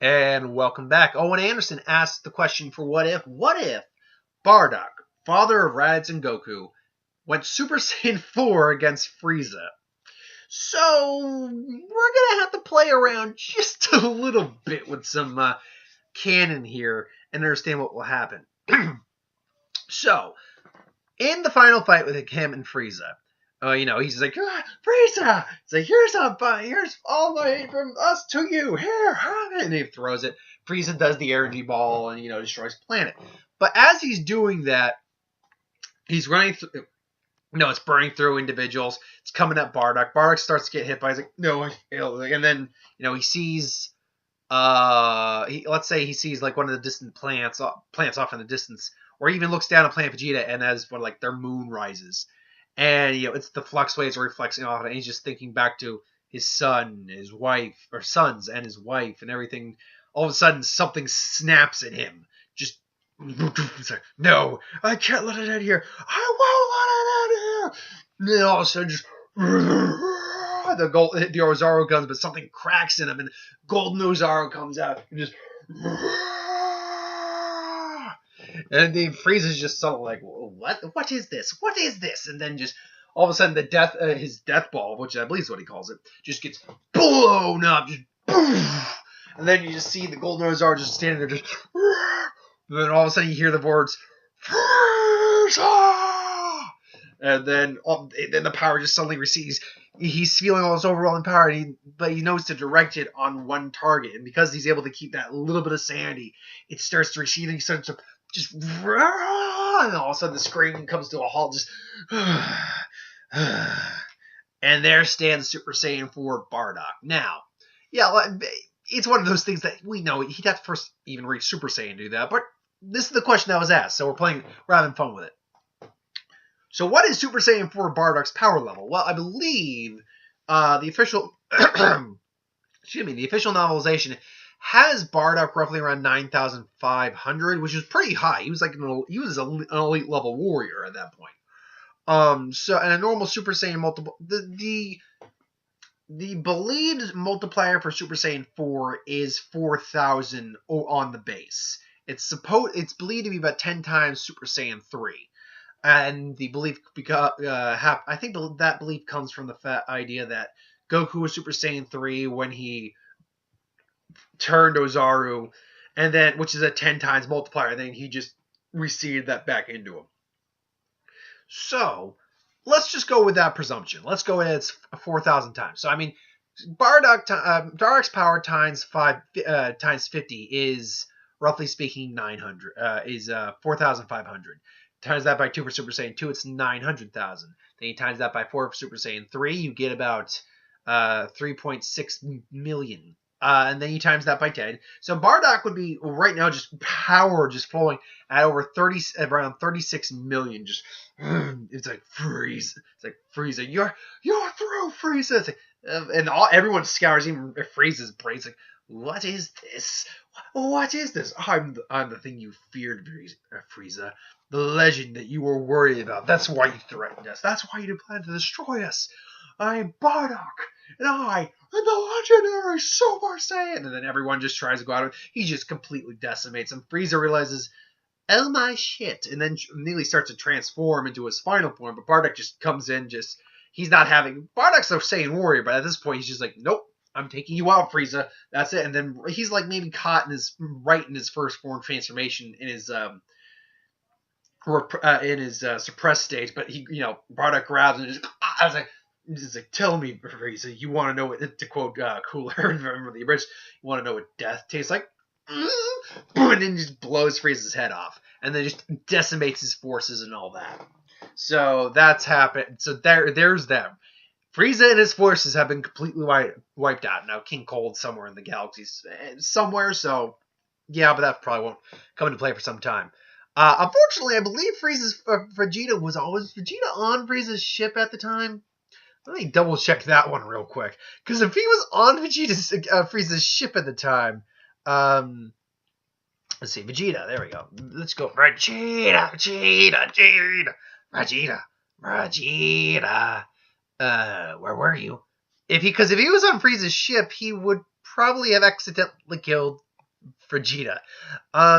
And welcome back. Owen Anderson asked the question for what if Bardock, father of Raditz and Goku, went Super Saiyan 4 against Frieza? So, we're going to have to play around just a little bit with some canon here and understand what will happen. So, in the final fight with him and Frieza, he's like, Frieza! It's like, here's all the hate from us to you. Here, have it. And he throws it. Frieza does the energy ball and, destroys the planet. But as he's doing that, he's running through... it's burning through individuals. It's coming at Bardock. Bardock starts to get hit by. He's like, no, I failed. And then, he sees... let's say he sees, like, one of the distant plants off in the distance. Or he even looks down at Planet Vegeta, and as their moon rises. And, it's the flux waves are reflecting off it, and he's just thinking back to his son, his wife, or sons and his wife, and everything. All of a sudden, something snaps at him. Just, it's like, no, I can't let it out here. I won't let it out here. And then all of a sudden, just, the Ozaru guns, but something cracks in him, and Golden Ozaru comes out, and just... And then Frieza's just sort of like, what is this? What is this? And then just all of a sudden his death ball, which I believe is what he calls it, just gets blown up. Just and then you just see the Golden Ozaru just standing there, just and then all of a sudden you hear the words Frieza! And then the power just suddenly recedes. He's feeling all this overwhelming power, but he knows to direct it on one target. And because he's able to keep that little bit of sanity, it starts to recede and he starts to just and all of a sudden the screaming comes to a halt. Just and there stands Super Saiyan 4 Bardock. Now, it's one of those things that we know he'd have to first even reach Super Saiyan to do that. But this is the question that was asked, so we're having fun with it. So what is Super Saiyan 4 Bardock's power level? Well, I believe the official novelization has Bardock roughly around 9,500, which is pretty high. He was an elite level warrior at that point. And a normal Super Saiyan multiple, the believed multiplier for Super Saiyan 4 is 4,000 on the base. It's believed to be about 10 times Super Saiyan 3. And the belief, I think that belief comes from the idea that Goku was Super Saiyan 3 when he turned Ozaru, and then, which is a 10 times multiplier, and then he just receded that back into him. So, let's just go with that presumption. Let's go with it's 4,000 times. So, I mean, Bardock's power times 50 is, roughly speaking, 4,500. Times that by 2 for Super Saiyan 2, it's 900,000. Then you times that by 4 for Super Saiyan 3, you get about 3.6 million. And then you times that by 10. So Bardock would be, right now, just power just flowing at around 36 million. Just, it's like, Frieza. It's like, Frieza, you're through, Frieza. It's like, and everyone scours, even Frieza's brain. It's like, what is this? What is this? I'm the thing you feared, Frieza. The legend that you were worried about. That's why you threatened us. That's why you planned to destroy us. I'm Bardock, and I am the legendary Super Saiyan. And then everyone just tries to go out. He just completely decimates him. Frieza realizes, oh my shit, and then immediately starts to transform into his final form. But Bardock just comes in, he's not having. Bardock's a Saiyan warrior, but at this point he's just like, nope. I'm taking you out, Frieza. That's it. And then he's like maybe caught in his first form transformation in his suppressed state. But he, Bardock grabs and just like, tell me, Frieza, you want to know what, to quote Cooler, remember the original, you want to know what death tastes like? And then just blows Frieza's head off, and then just decimates his forces and all that. So that's happened. So there's them. Frieza and his forces have been completely wiped out. Now, King Cold's somewhere in the galaxies. Somewhere, so... Yeah, but that probably won't come into play for some time. Unfortunately, I believe Vegeta was on Frieza's ship at the time? Let me double-check that one real quick. Because if he was on Frieza's ship at the time... let's see, Vegeta. There we go. Let's go. Vegeta. Where were you? Because if he was on Frieza's ship, he would probably have accidentally killed Vegeta.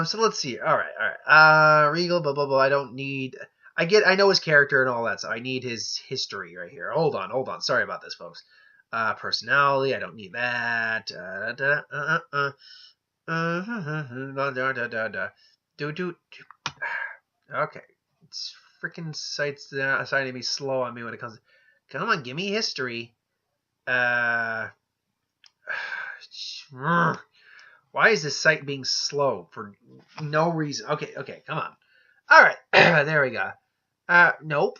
So let's see. All right. Regal, blah blah blah. I don't need. I know his character and all that, so I need his history right here. Hold on. Sorry about this, folks. Personality. I don't need that. Okay. It's freaking sites deciding to be slow on me when it comes. Come on, give me history. Why is this site being slow for no reason? Okay, come on. All right, there we go. Nope.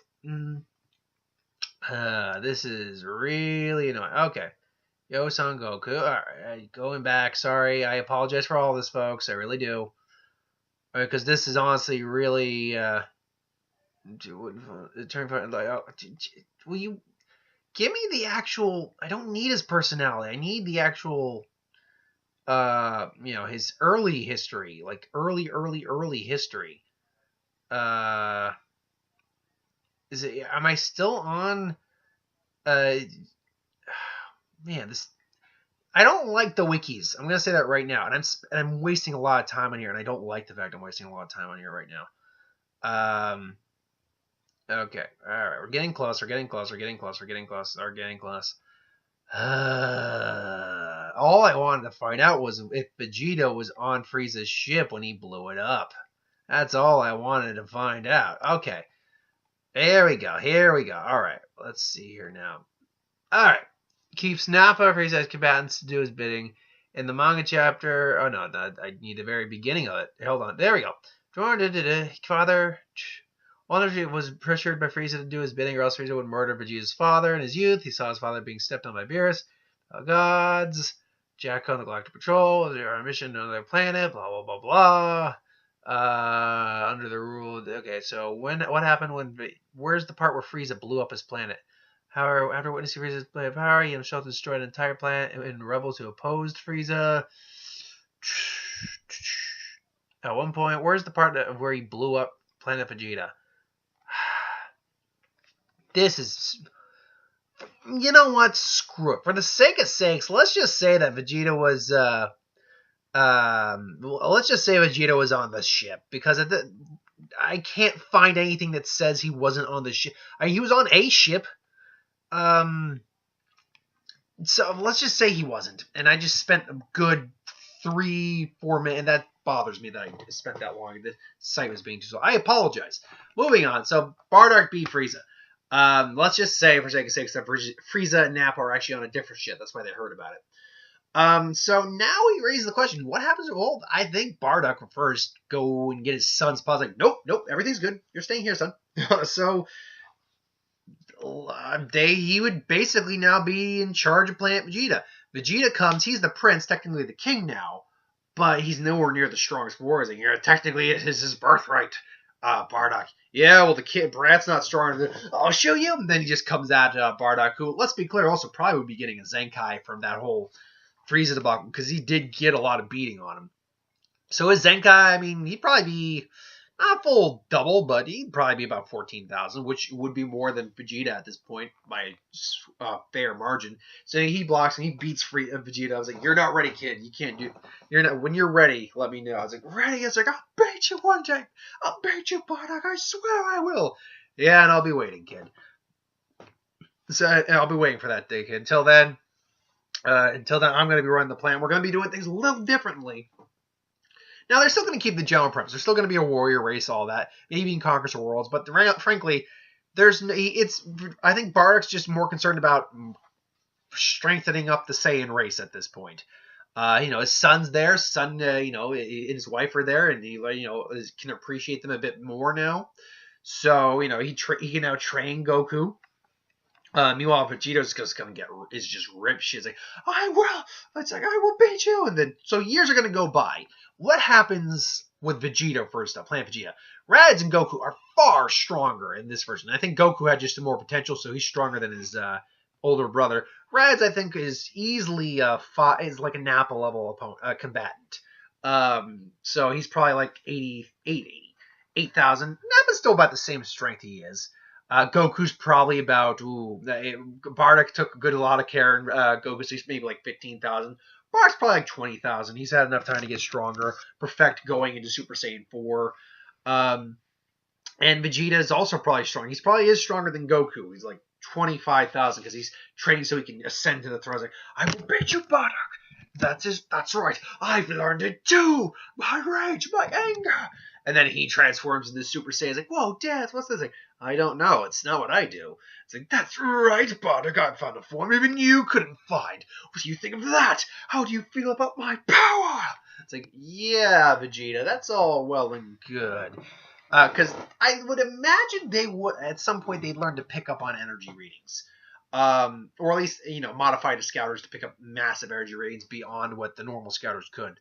This is really annoying. Okay. Yo, Son Goku. All right, going back. Sorry, I apologize for all this, folks. I really do. Because this is honestly really. Will you give me the actual? I don't need his personality. I need the actual. His early history, like early history. Am I still on? Man, this. I don't like the wikis. I'm gonna say that right now, and I'm wasting a lot of time on here, and I don't like the fact I'm wasting a lot of time on here right now. Okay, all right, we're getting close. All I wanted to find out was if Vegeta was on Frieza's ship when he blew it up. That's all I wanted to find out. Okay. Here we go. All right. Let's see here now. All right. Keeps Nappa Frieza's combatants to do his bidding. In the manga chapter... Oh, no. I need the very beginning of it. Hold on. There we go. Father... Wonder was pressured by Frieza to do his bidding, or else Frieza would murder Vegeta's father in his youth. He saw his father being stepped on by Beerus. Gods. Jacko and the Galactic Patrol. They're on a mission to another planet. Blah, blah, blah, blah. Under the rule. Okay, so what happened when? Where's the part where Frieza blew up his planet? However, after witnessing Frieza's play of power, he himself destroyed an entire planet and rebels who opposed Frieza. At one point, where's the part of where he blew up Planet Vegeta? This is. You know what? Screw it. For the sake of sakes, let's just say that Vegeta was. Let's just say Vegeta was on the ship, because I can't find anything that says he wasn't on the ship. He was on a ship. So let's just say he wasn't, and I just spent a good 3-4 minutes, and that bothers me that I spent that long. The site was being too slow. I apologize. Moving on. So Bardock beat Frieza. Let's just say, for sake of sakes, that Frieza and Nappa are actually on a different ship. That's why they heard about it. So now we raise the question, what happens to Old? I think Bardock would first go and get his son's paws. Like, nope, everything's good. You're staying here, son. So he would basically now be in charge of Planet Vegeta. Vegeta comes, he's the prince, technically the king now, but he's nowhere near the strongest warriors. And technically it is his birthright. Bardock. Yeah, well, the kid Brat's not strong enough. I'll show you. And then he just comes at Bardock, who, let's be clear, also probably would be getting a Zenkai from that whole Frieza debacle, because he did get a lot of beating on him. So his Zenkai, I mean, he'd probably be not full double, but he'd probably be about 14,000, which would be more than Vegeta at this point by a fair margin. So he blocks and he beats Vegeta. I was like, "You're not ready, kid. You can't do. You're not. When you're ready, let me know." I was like, "Ready?" It's like, "I'll beat you one day. I'll beat you, Bardock. I swear I will." Yeah, and I'll be waiting, kid. So I'll be waiting for that day, kid. Until then, I'm going to be running the plan. We're going to be doing things a little differently. Now, they're still going to keep the general premise. There's still going to be a warrior race, all that. Maybe you can conquer some worlds. But frankly, I think Bardock's just more concerned about strengthening up the Saiyan race at this point. His son's there. And his wife are there, and he can appreciate them a bit more now. So, he can now train Goku. Meanwhile, Vegeta's just just ripped. She's like, I will. It's like, I will beat you. And then, so years are going to go by. What happens with Vegeta first up? Planet Vegeta. Raditz and Goku are far stronger in this version. I think Goku had just more potential, so he's stronger than his older brother. Raditz, I think, is easily is like a Nappa level combatant. So he's probably like 8,000. Nappa's still about the same strength he is. Goku's probably about, Bardock took a lot of care, and Goku's maybe like 15,000. Bardock's probably like 20,000. He's had enough time to get stronger, perfect going into Super Saiyan 4. And Vegeta is also probably strong. He's probably is stronger than Goku. He's like 25,000 because he's training so he can ascend to the throne. He's like, I will beat you, Bardock. That's right. I've learned it too. My rage, my anger. And then he transforms into Super Saiyan. He's like, whoa, Dad, what's this? Like, I don't know. It's not what I do. It's like, that's right, Bardock. I found a form even you couldn't find. What do you think of that? How do you feel about my power? It's like, yeah, Vegeta, that's all well and good. Because I would imagine they would, at some point, they'd learn to pick up on energy readings. Or at least, modify the scouters to pick up massive energy readings beyond what the normal scouters could.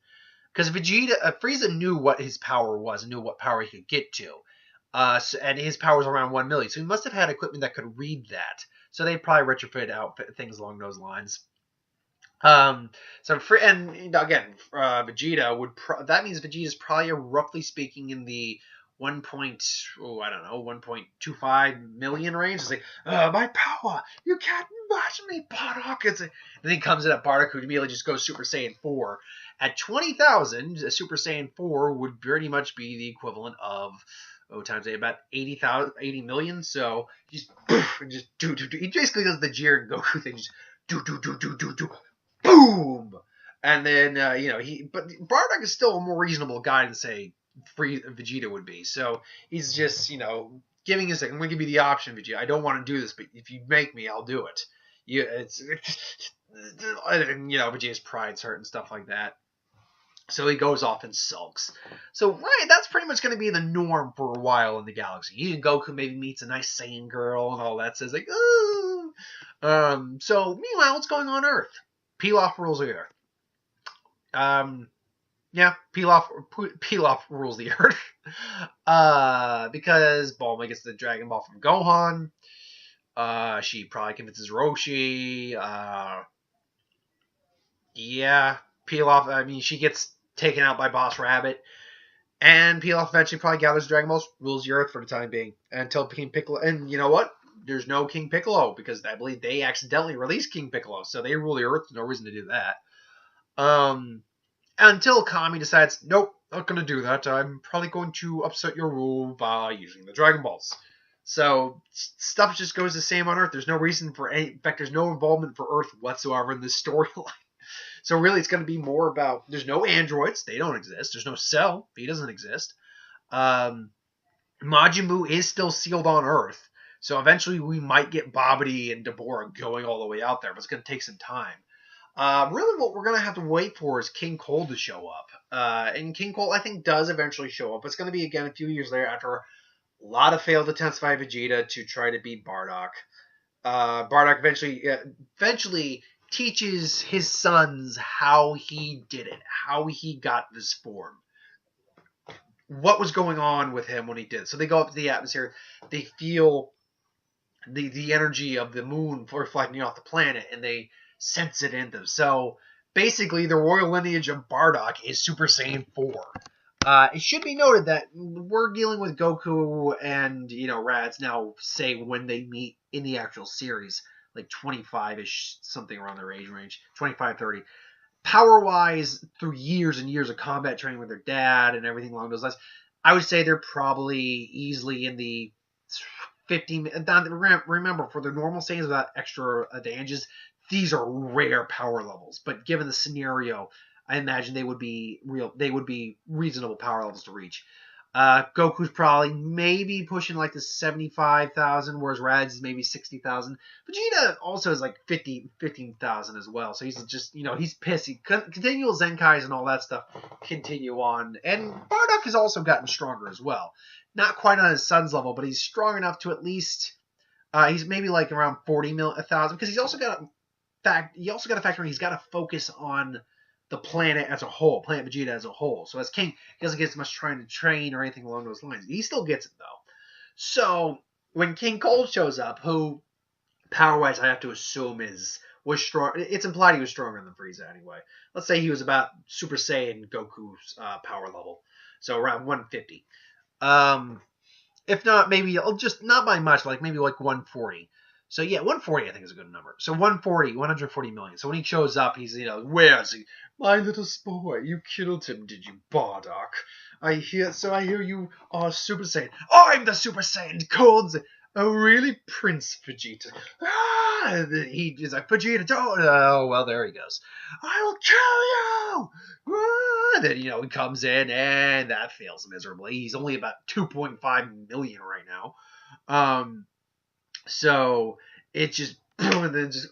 Because Frieza knew what his power was and knew what power he could get to. And his power was around 1 million. So he must have had equipment that could read that. So they probably retrofit out things along those lines. Vegeta that means Vegeta's probably roughly speaking in the 1.25 million range. It's like, my power, you can't match me, Bardock. Then he comes in at Bardock, who immediately just goes Super Saiyan 4. At 20,000, a Super Saiyan 4 would pretty much be the equivalent of, times about 80 million. So he he basically does the Jiren Goku thing, just do, boom. And then, but Bardock is still a more reasonable guy than, say, Vegeta would be. So he's just, giving us I'm going to give you the option, Vegeta. I don't want to do this, but if you make me, I'll do it. Vegeta's pride's hurt and stuff like that. So he goes off and sulks. So, right, that's pretty much going to be the norm for a while in the galaxy. Even Goku maybe meets a nice Saiyan girl and all that. Says like, ooh. So, meanwhile, what's going on Earth? Pilaf rules the Earth. Yeah, Pilaf rules the Earth. Because Bulma gets the Dragon Ball from Gohan. She probably convinces Roshi. Yeah, Pilaf, she gets taken out by Boss Rabbit. And Pilaf eventually probably gathers Dragon Balls, rules the Earth for the time being. Until King Piccolo. And you know what? There's no King Piccolo, because I believe they accidentally released King Piccolo. So they rule the Earth. No reason to do that. Until Kami decides, nope, not going to do that. I'm probably going to upset your rule by using the Dragon Balls. So stuff just goes the same on Earth. There's no reason for any. In fact, there's no involvement for Earth whatsoever in this storyline. So really, it's going to be more about. There's no androids. They don't exist. There's no Cell. He doesn't exist. Majin Buu is still sealed on Earth. So eventually we might get Babidi and Deborah going all the way out there. But it's going to take some time. Really what we're going to have to wait for is King Cold to show up. And King Cold, I think, does eventually show up. It's going to be, again, a few years later after a lot of failed attempts by Vegeta to try to beat Bardock. Bardock eventually teaches his sons how he did it, how he got this form. What was going on with him when he did it. So they go up to the atmosphere. They feel the energy of the moon reflecting off the planet, and they sense it in them. So basically, the royal lineage of Bardock is Super Saiyan 4. It should be noted that we're dealing with Goku and Raditz now, say, when they meet in the actual series, like 25-ish, something around their age range, 25, 30. Power-wise, through years and years of combat training with their dad and everything along those lines, I would say they're probably easily in the 15. Remember, for the normal Saiyans without extra advantages, these are rare power levels. But given the scenario, I imagine they would be reasonable power levels to reach. Goku's probably maybe pushing like the 75,000, whereas Raditz is maybe 60,000. Vegeta also is like 15,000 as well. So he's just, he's pissed. Continual Zenkais and all that stuff continue on. And Bardock has also gotten stronger as well. Not quite on his son's level, but he's strong enough to at least, he's maybe like around 40,000, because he's also got to factor in, he's got to focus on the planet as a whole, Planet Vegeta as a whole. So as King, he doesn't get as much trying to train or anything along those lines. He still gets it, though. So when King Cold shows up, who, power-wise, I have to assume was strong. It's implied he was stronger than Frieza anyway. Let's say he was about Super Saiyan Goku's power level. So around 150. If not, maybe just not by much, like maybe like 140. So yeah, 140 I think is a good number. So 140 million. So when he shows up, he's, where is he? My little boy, you killed him, did you, Bardock? I hear you are Super Saiyan. I'm the Super Saiyan Cold. Oh really, Prince Vegeta? Ah! He's like, Vegeta, don't. Oh well, there he goes. I will kill you. Ah! Then he comes in and that fails miserably. He's only about 2.5 million right now. So it just and then just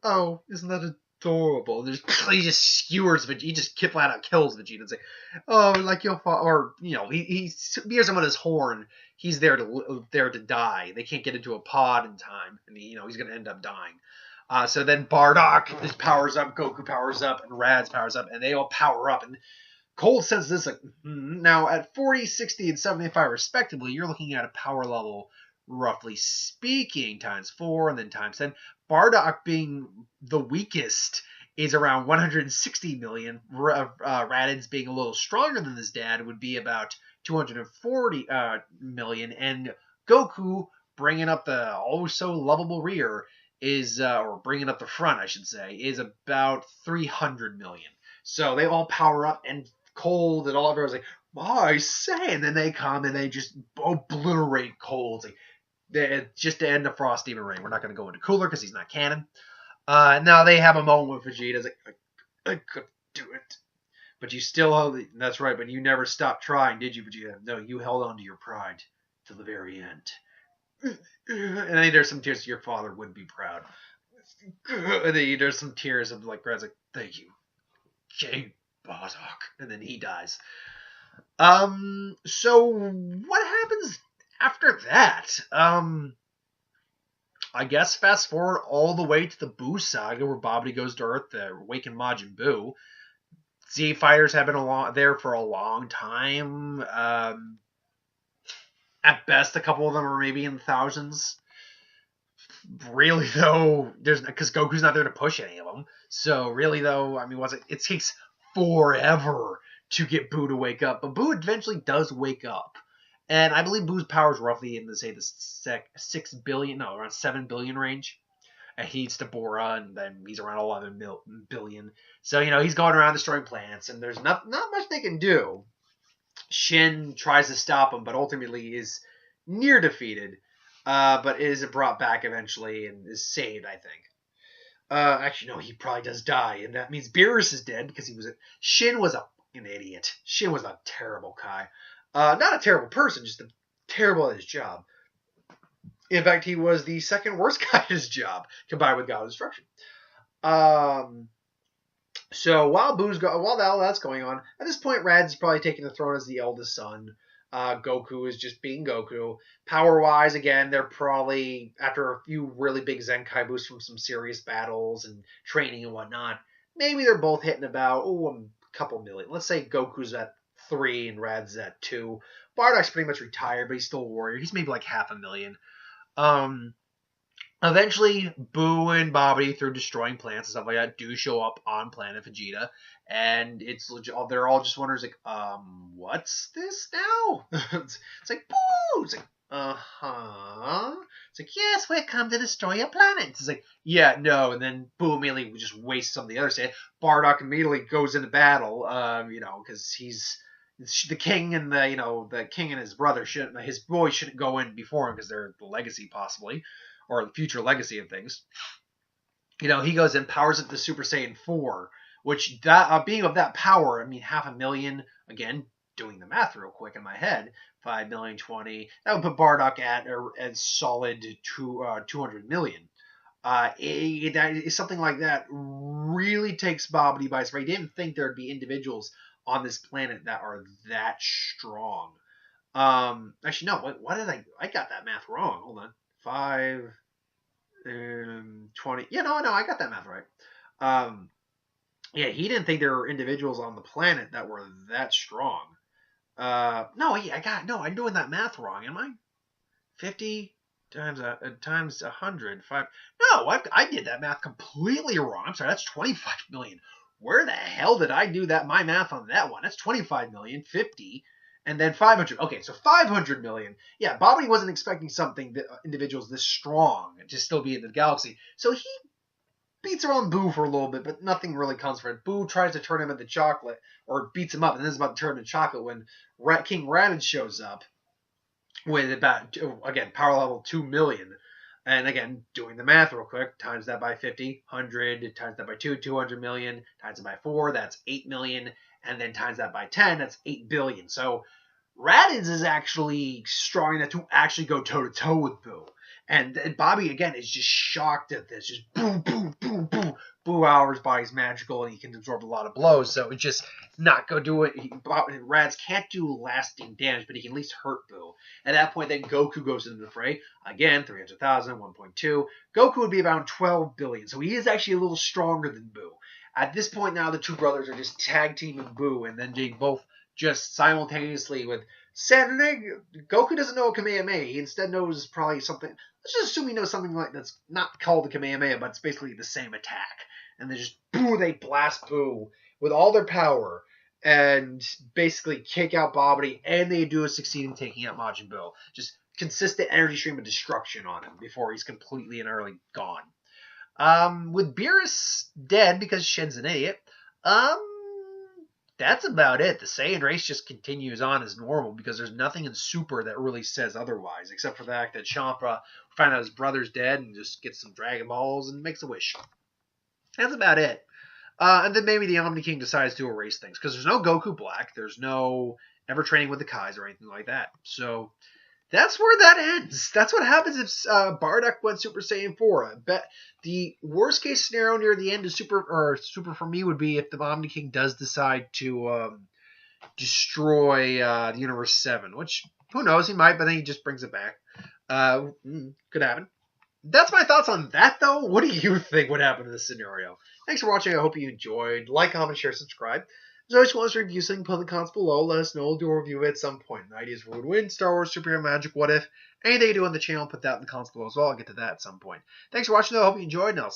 oh, isn't that adorable? He just skewers Vegeta. He just flat out kills Vegeta and say, oh, like your father, or he spears him with his horn. He's there to die. They can't get into a pod in time, and he's gonna end up dying. So then Bardock just powers up, Goku powers up, and Radz powers up, and they all power up. And Cole says this like, now at 40, 60, and 75 respectively, you're looking at a power level, roughly speaking, times 4 and then times 10. Bardock being the weakest is around 160 million. Raditz being a little stronger than his dad would be about 240 million. And Goku bringing up the also lovable rear is, or bringing up the front, I should say, is about 300 million. So they all power up, and Cold and all everyone's like, I say, and then they come and they just obliterate Cold. Just to end the Frost Demon Reign. We're not going to go into Cooler because he's not canon. Now they have a moment with Vegeta. It's like, I could do it. But you still held it. That's right, but you never stopped trying, did you, Vegeta? No, you held on to your pride to the very end. And then there's some tears. Your father would be proud. And then there's some tears of like, Grad's like, thank you, King Bardock. And then he dies. So what happens after that? I guess fast forward all the way to the Buu saga where Babidi goes to Earth to awaken Majin Buu. Z fighters have been there for a long time. At best, a couple of them are maybe in the thousands. Really, though, because Goku's not there to push any of them. So really, though, I mean, it takes forever to get Buu to wake up. But Buu eventually does wake up. And I believe Boo's power is roughly in the 6 billion, no, around 7 billion range. And he's to Bora, and then he's around 11 billion. So, he's going around destroying planets, and there's not much they can do. Shin tries to stop him, but ultimately is near defeated. But is brought back eventually and is saved, I think. Actually, no, he probably does die, and that means Beerus is dead because Shin was a fucking idiot. Shin was a terrible Kai. Not a terrible person, just terrible at his job. In fact, he was the second worst guy at his job, combined with God of Destruction. So while all that's going on, at this point, Radz is probably taking the throne as the eldest son. Goku is just being Goku. Power-wise, again, they're probably, after a few really big Zenkai boosts from some serious battles and training and whatnot, maybe they're both hitting about, a couple million. Let's say Goku's at 3 and Rad's at 2. Bardock's pretty much retired, but he's still a warrior. He's maybe like 500,000. Eventually, Buu and Babidi, through destroying plants and stuff like that, do show up on planet Vegeta, and they're all just wondering, like, what's this now? It's like, Buu! It's like, uh-huh. It's like, yes, we've come to destroy your planet. It's like, yeah, no, and then Buu immediately just wastes some of the other stuff. Bardock immediately goes into battle, because he's the king, and the king and his brother his boys shouldn't go in before him because they're the legacy possibly, or the future legacy of things. He goes in, powers up to Super Saiyan 4, which being of that power, I mean, 500,000, again, doing the math real quick in my head, 5 million, 20, that would put Bardock at a solid 200 million. Something like that really takes Babidi by surprise. He didn't think there'd be individuals on this planet that are that strong. Actually, no, what did I got that math wrong. Hold on. 5, 20. Yeah, no, I got that math right. Yeah, he didn't think there were individuals on the planet that were that strong. I'm doing that math wrong, am I? 50 times 100. 5. No, I did that math completely wrong. I'm sorry, that's 25 million. Where the hell did I do my math on that one? That's 25 million, 50, And then 500. Okay, so 500 million. Yeah, Bobby wasn't expecting something that individuals this strong to still be in the galaxy. So he beats around Boo for a little bit, but nothing really comes from it. Boo tries to turn him into chocolate, or beats him up, and then is about to turn into chocolate when King Raditz shows up with about, again, power level 2 million. And again, doing the math real quick, times that by 50, 100, times that by 2, 200 million, times it by 4, that's 8 million, and then times that by 10, that's 8 billion. So Raditz is actually strong enough to actually go toe-to-toe with Boo. And Bobby, again, is just shocked at this. Just boom, boom, boom, boom. Boo Hour's body's magical, and he can absorb a lot of blows, so it's just not going to do it. Raditz can't do lasting damage, but he can at least hurt Boo. At that point, then Goku goes into the fray. Again, 300,000, 1.2. Goku would be about 12 billion, so he is actually a little stronger than Boo. At this point now, the two brothers are just tag teaming Boo, and then they both just simultaneously with Saturday. Goku doesn't know a Kamehameha. He instead knows probably something. Let's just assume he knows something like that's not called a Kamehameha, but it's basically the same attack. And they just they blast Boo with all their power and basically kick out Bobbity, and they do succeed in taking out Majin Buu. Just consistent energy stream of destruction on him before he's completely and utterly gone. With Beerus dead because Shen's an idiot, that's about it. The Saiyan race just continues on as normal because there's nothing in Super that really says otherwise, except for the fact that Champa finds out his brother's dead and just gets some Dragon Balls and makes a wish. That's about it. And then maybe the Omni King decides to erase things because there's no Goku Black, there's no Never Training with the Kais or anything like that. So that's where that ends. That's what happens if Bardock went Super Saiyan 4. I bet the worst case scenario near the end of Super for me would be if the Omni King does decide to destroy the Universe 7, which who knows, he might, but then he just brings it back. Could happen. That's my thoughts on that, though. What do you think would happen in this scenario? Thanks for watching. I hope you enjoyed. Like, comment, share, subscribe. As always, want us to review something, put in the comments below. Let us know. We'll do a review at some point. Ideas for who would win, Star Wars, Superhero Magic, What If. Anything you do on the channel, put that in the comments below as well. I'll get to that at some point. Thanks for watching, though. I hope you enjoyed, and I'll